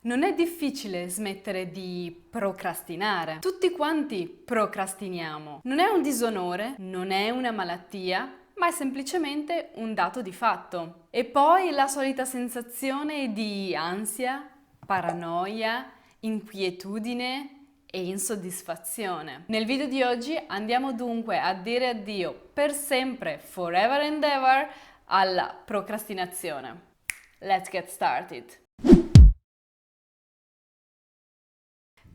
Non è difficile smettere di procrastinare. Tutti quanti procrastiniamo. Non è un disonore, non è una malattia, ma è semplicemente un dato di fatto. E poi la solita sensazione di ansia, paranoia, inquietudine e insoddisfazione. Nel video di oggi andiamo dunque a dire addio per sempre, forever and ever, alla procrastinazione. Let's get started!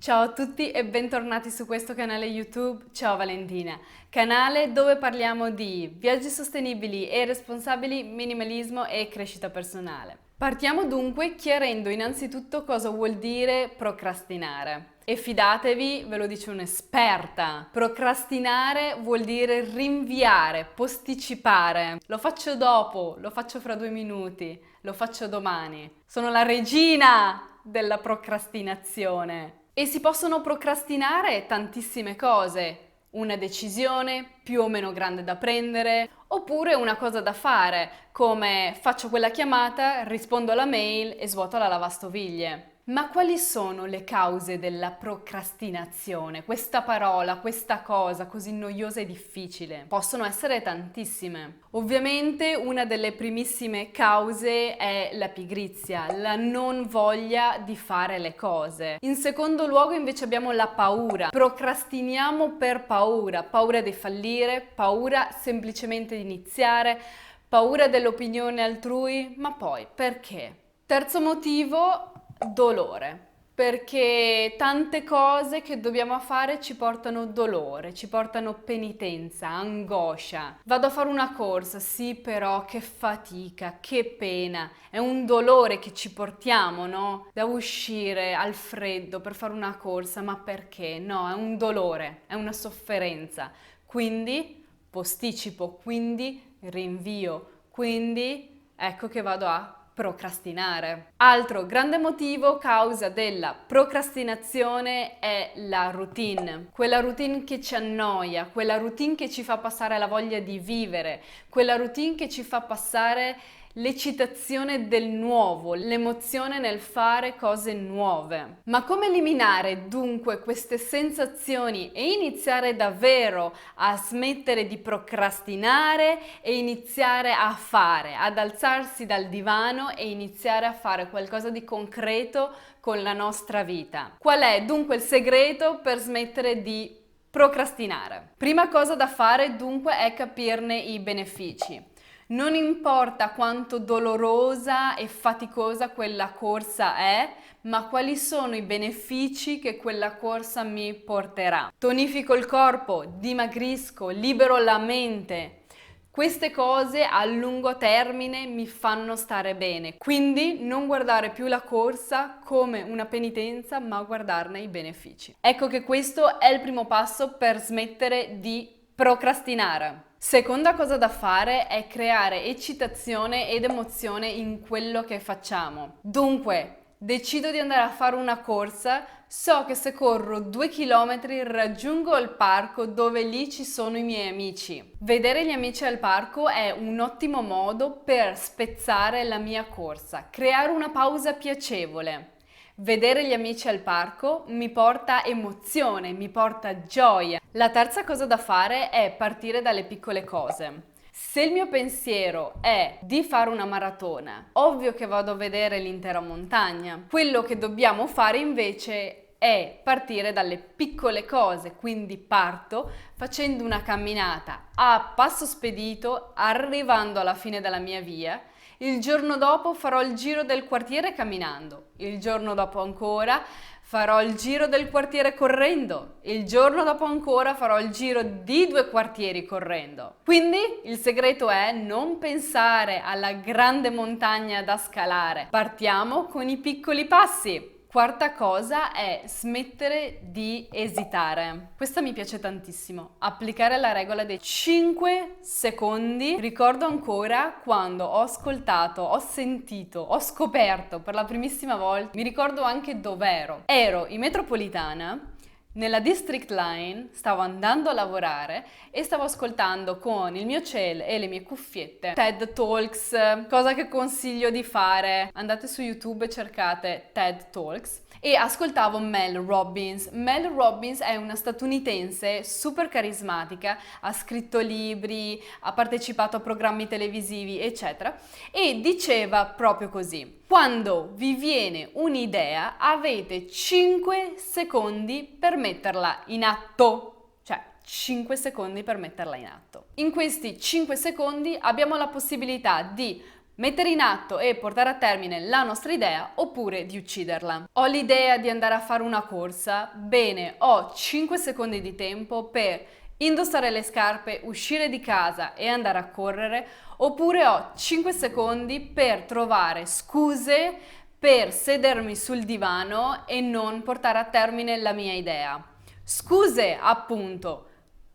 Ciao a tutti e bentornati su questo canale YouTube. Ciao Valentina, canale dove parliamo di viaggi sostenibili e responsabili, minimalismo e crescita personale. Partiamo dunque chiarendo innanzitutto cosa vuol dire procrastinare. E fidatevi, ve lo dice un'esperta. Procrastinare vuol dire rinviare, posticipare. Lo faccio dopo, lo faccio fra 2 minuti, lo faccio domani. Sono la regina della procrastinazione. E si possono procrastinare tantissime cose, una decisione più o meno grande da prendere, oppure una cosa da fare, come faccio quella chiamata, rispondo alla mail e svuoto la lavastoviglie. Ma quali sono le cause della procrastinazione? Questa parola, questa cosa così noiosa e difficile? Possono essere tantissime. Ovviamente una delle primissime cause è la pigrizia, la non voglia di fare le cose. In secondo luogo invece abbiamo la paura. Procrastiniamo per paura, paura di fallire, paura semplicemente di iniziare, paura dell'opinione altrui, ma poi perché? Terzo motivo, dolore, perché tante cose che dobbiamo fare ci portano dolore, ci portano penitenza, angoscia. Vado a fare una corsa, sì, però che fatica, che pena, è un dolore che ci portiamo, no? Da uscire al freddo per fare una corsa, ma perché? No, è un dolore, è una sofferenza. Quindi posticipo, quindi rinvio, quindi ecco che vado a procrastinare. Altro grande motivo, causa della procrastinazione, è la routine. Quella routine che ci annoia, quella routine che ci fa passare la voglia di vivere, quella routine che ci fa passare l'eccitazione del nuovo, l'emozione nel fare cose nuove. Ma come eliminare dunque queste sensazioni e iniziare davvero a smettere di procrastinare e iniziare a fare, ad alzarsi dal divano e iniziare a fare qualcosa di concreto con la nostra vita? Qual è dunque il segreto per smettere di procrastinare? Prima cosa da fare dunque è capirne i benefici. Non importa quanto dolorosa e faticosa quella corsa è, ma quali sono i benefici che quella corsa mi porterà. Tonifico il corpo, dimagrisco, libero la mente. Queste cose a lungo termine mi fanno stare bene, quindi non guardare più la corsa come una penitenza, ma guardarne i benefici. Ecco che questo è il primo passo per smettere di procrastinare. Seconda cosa da fare è creare eccitazione ed emozione in quello che facciamo. Dunque, decido di andare a fare una corsa, so che se corro 2 chilometri raggiungo il parco dove lì ci sono i miei amici. Vedere gli amici al parco è un ottimo modo per spezzare la mia corsa, creare una pausa piacevole. Vedere gli amici al parco mi porta emozione, mi porta gioia. La terza cosa da fare è partire dalle piccole cose. Se il mio pensiero è di fare una maratona, ovvio che vado a vedere l'intera montagna. Quello che dobbiamo fare invece è partire dalle piccole cose, quindi parto facendo una camminata a passo spedito, arrivando alla fine della mia via. Il giorno dopo farò il giro del quartiere camminando, il giorno dopo ancora farò il giro del quartiere correndo, il giorno dopo ancora farò il giro di 2 quartieri correndo. Quindi il segreto è non pensare alla grande montagna da scalare, partiamo con i piccoli passi. Quarta cosa è smettere di esitare. Questa mi piace tantissimo. Applicare la regola dei 5 secondi. Ricordo ancora quando ho ascoltato, ho sentito, ho scoperto per la primissima volta, mi ricordo anche dov'ero. Ero in metropolitana Nella District Line stavo andando a lavorare e stavo ascoltando con il mio cell e le mie cuffiette TED Talks, cosa che consiglio di fare. Andate su YouTube e cercate TED Talks. E ascoltavo Mel Robbins. Mel Robbins è una statunitense super carismatica, ha scritto libri, ha partecipato a programmi televisivi, eccetera, e diceva proprio così: quando vi viene un'idea avete 5 secondi per metterla in atto. Cioè 5 secondi per metterla in atto. In questi 5 secondi abbiamo la possibilità di mettere in atto e portare a termine la nostra idea oppure di ucciderla. Ho l'idea di andare a fare una corsa, bene, ho 5 secondi di tempo per indossare le scarpe, uscire di casa e andare a correre, oppure ho 5 secondi per trovare scuse per sedermi sul divano e non portare a termine la mia idea. Scuse, appunto,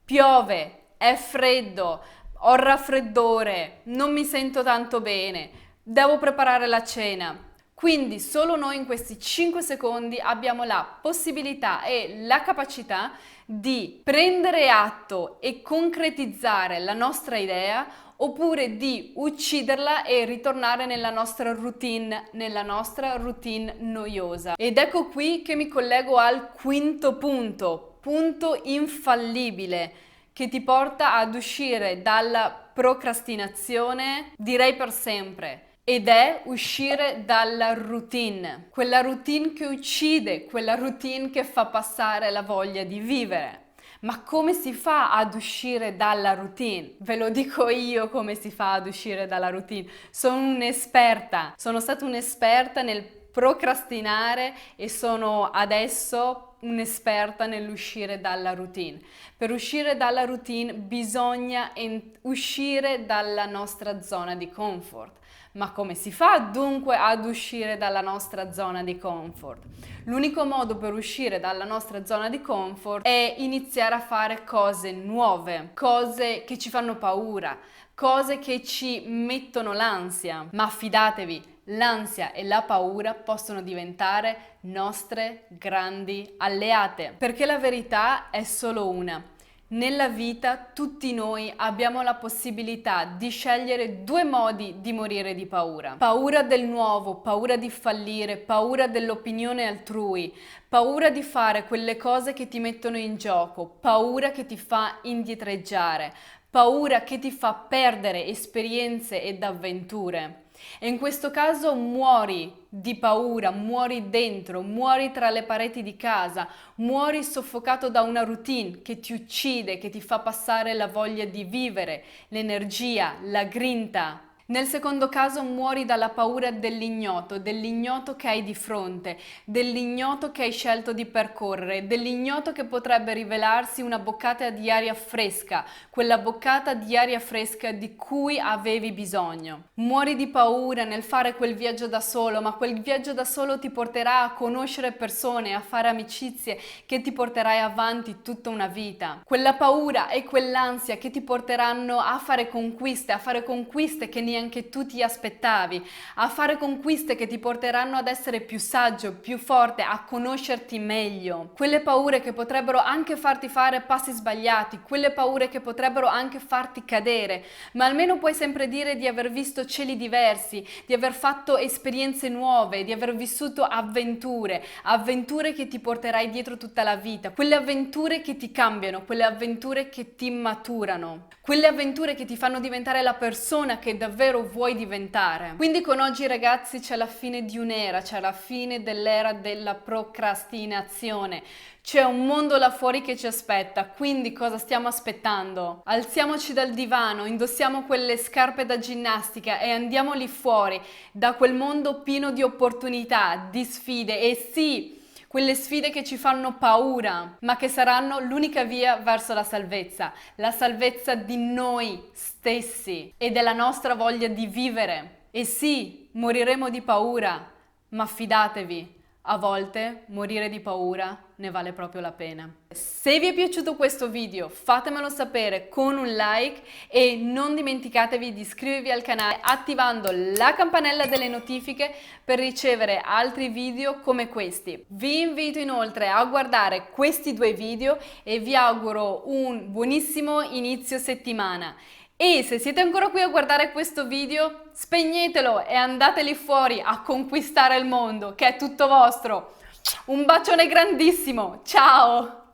piove, è freddo, ho il raffreddore, non mi sento tanto bene, devo preparare la cena. Quindi solo noi in questi 5 secondi abbiamo la possibilità e la capacità di prendere atto e concretizzare la nostra idea oppure di ucciderla e ritornare nella nostra routine noiosa. Ed ecco qui che mi collego al quinto punto infallibile, che ti porta ad uscire dalla procrastinazione, direi per sempre, ed è uscire dalla routine, quella routine che uccide, quella routine che fa passare la voglia di vivere. Ma come si fa ad uscire dalla routine? Ve lo dico io come si fa ad uscire dalla routine. Sono stata un'esperta nel procrastinare e sono adesso un'esperta nell'uscire dalla routine. Per uscire dalla routine bisogna uscire dalla nostra zona di comfort. Ma come si fa dunque ad uscire dalla nostra zona di comfort? L'unico modo per uscire dalla nostra zona di comfort è iniziare a fare cose nuove, cose che ci fanno paura, cose che ci mettono l'ansia. Ma fidatevi, l'ansia e la paura possono diventare nostre grandi alleate, perché la verità è solo una. Nella vita tutti noi abbiamo la possibilità di scegliere 2 modi di morire di paura. Paura del nuovo, paura di fallire, paura dell'opinione altrui, paura di fare quelle cose che ti mettono in gioco, paura che ti fa indietreggiare, paura che ti fa perdere esperienze ed avventure. E in questo caso muori di paura, muori dentro, muori tra le pareti di casa, muori soffocato da una routine che ti uccide, che ti fa passare la voglia di vivere, l'energia, la grinta. Nel secondo caso muori dalla paura dell'ignoto che hai di fronte, dell'ignoto che hai scelto di percorrere, dell'ignoto che potrebbe rivelarsi una boccata di aria fresca, quella boccata di aria fresca di cui avevi bisogno. Muori di paura nel fare quel viaggio da solo, ma quel viaggio da solo ti porterà a conoscere persone, a fare amicizie che ti porterai avanti tutta una vita. Quella paura e quell'ansia che ti porteranno a fare conquiste che neanche tu ti aspettavi, a fare conquiste che ti porteranno ad essere più saggio, più forte, a conoscerti meglio. Quelle paure che potrebbero anche farti fare passi sbagliati, quelle paure che potrebbero anche farti cadere, ma almeno puoi sempre dire di aver visto cieli diversi, di aver fatto esperienze nuove, di aver vissuto avventure che ti porterai dietro tutta la vita, quelle avventure che ti cambiano, quelle avventure che ti maturano, quelle avventure che ti fanno diventare la persona che davvero vuoi diventare. Quindi con oggi ragazzi c'è la fine di un'era, c'è la fine dell'era della procrastinazione. C'è un mondo là fuori che ci aspetta, quindi cosa stiamo aspettando? Alziamoci dal divano, indossiamo quelle scarpe da ginnastica e andiamo lì fuori, da quel mondo pieno di opportunità, di sfide e sì, quelle sfide che ci fanno paura, ma che saranno l'unica via verso la salvezza di noi stessi e della nostra voglia di vivere. E sì, moriremo di paura, ma fidatevi, A volte morire di paura ne vale proprio la pena. Se vi è piaciuto questo video fatemelo sapere con un like e non dimenticatevi di iscrivervi al canale attivando la campanella delle notifiche per ricevere altri video come questi. Vi invito inoltre a guardare questi 2 video e vi auguro un buonissimo inizio settimana. E se siete ancora qui a guardare questo video, spegnetelo e andate lì fuori a conquistare il mondo, che è tutto vostro. Un bacione grandissimo, ciao!